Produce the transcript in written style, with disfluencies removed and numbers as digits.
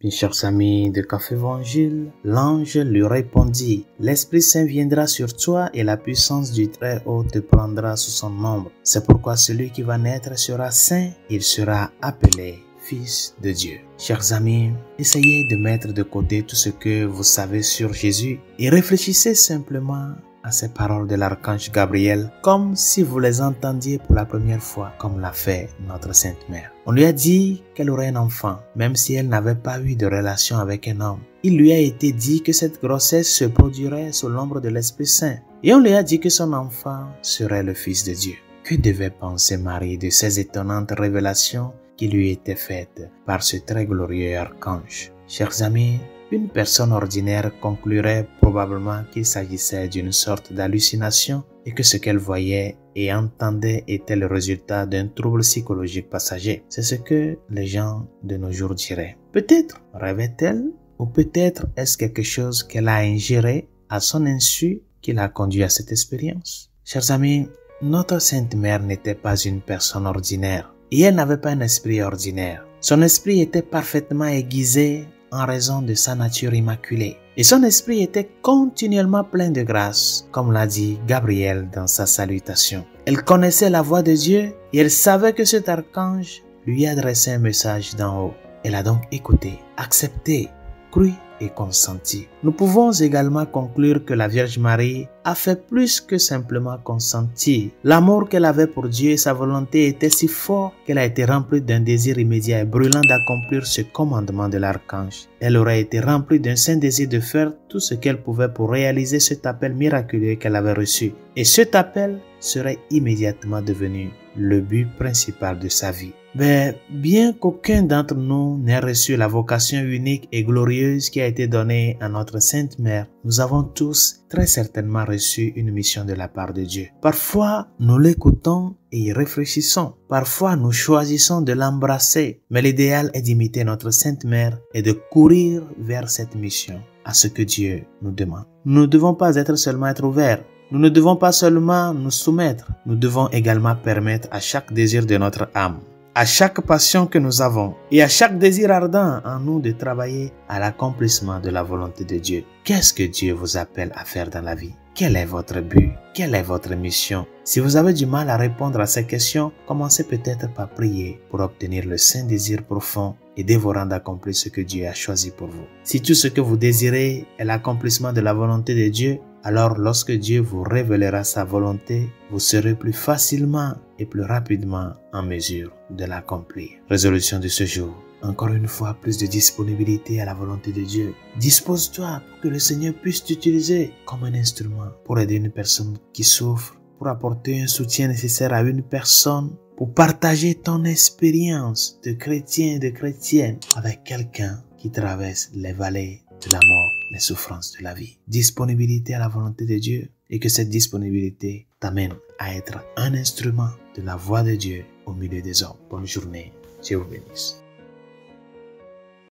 Bien chers amis de Café Évangile, l'ange lui répondit, « L'Esprit Saint viendra sur toi et la puissance du Très-Haut te prendra sous son ombre. C'est pourquoi celui qui va naître sera saint, il sera appelé Fils de Dieu. » Chers amis, essayez de mettre de côté tout ce que vous savez sur Jésus et réfléchissez simplement à ces paroles de l'archange Gabriel comme si vous les entendiez pour la première fois, comme l'a fait notre Sainte Mère. On lui a dit qu'elle aurait un enfant, même si elle n'avait pas eu de relation avec un homme. Il lui a été dit que cette grossesse se produirait sous l'ombre de l'Esprit Saint. Et on lui a dit que son enfant serait le Fils de Dieu. Que devait penser Marie de ces étonnantes révélations qui lui étaient faites par ce très glorieux archange? Chers amis, une personne ordinaire conclurait probablement qu'il s'agissait d'une sorte d'hallucination et que ce qu'elle voyait et entendait était le résultat d'un trouble psychologique passager. C'est ce que les gens de nos jours diraient. Peut-être rêvait-elle ou peut-être est-ce quelque chose qu'elle a ingéré à son insu qui l'a conduit à cette expérience. Chers amis, notre Sainte Mère n'était pas une personne ordinaire et elle n'avait pas un esprit ordinaire. Son esprit était parfaitement aiguisé en raison de sa nature immaculée. Et son esprit était continuellement plein de grâce, comme l'a dit Gabriel dans sa salutation. Elle connaissait la voix de Dieu et elle savait que cet archange lui adressait un message d'en haut. Elle a donc écouté, accepté, cru et consenti. Nous pouvons également conclure que la Vierge Marie a fait plus que simplement consentir. L'amour qu'elle avait pour Dieu et sa volonté était si fort qu'elle a été remplie d'un désir immédiat et brûlant d'accomplir ce commandement de l'archange. Elle aurait été remplie d'un saint désir de faire tout ce qu'elle pouvait pour réaliser cet appel miraculeux qu'elle avait reçu. Et cet appel serait immédiatement devenu le but principal de sa vie. Mais bien qu'aucun d'entre nous n'ait reçu la vocation unique et glorieuse qui a été donnée à notre Sainte Mère, nous avons tous très certainement reçu une mission de la part de Dieu. Parfois, nous l'écoutons et y réfléchissons. Parfois, nous choisissons de l'embrasser. Mais l'idéal est d'imiter notre Sainte Mère et de courir vers cette mission, à ce que Dieu nous demande. Nous ne devons pas seulement être ouverts. Nous ne devons pas seulement nous soumettre. Nous devons également permettre à chaque désir de notre âme, à chaque passion que nous avons et à chaque désir ardent en nous de travailler à l'accomplissement de la volonté de Dieu. Qu'est-ce que Dieu vous appelle à faire dans la vie? Quel est votre but? Quelle est votre mission? Si vous avez du mal à répondre à ces questions, commencez peut-être par prier pour obtenir le saint désir profond et dévorant d'accomplir ce que Dieu a choisi pour vous. Si tout ce que vous désirez est l'accomplissement de la volonté de Dieu, alors lorsque Dieu vous révélera sa volonté, vous serez plus facilement et plus rapidement en mesure de l'accomplir. Résolution de ce jour. Encore une fois, plus de disponibilité à la volonté de Dieu. Dispose-toi pour que le Seigneur puisse t'utiliser comme un instrument pour aider une personne qui souffre, pour apporter un soutien nécessaire à une personne, pour partager ton expérience de chrétien et de chrétienne avec quelqu'un qui traverse les vallées de la mort, les souffrances de la vie. Disponibilité à la volonté de Dieu et que cette disponibilité t'amène à être un instrument de la voix de Dieu au milieu des hommes. Bonne journée. Dieu vous bénisse.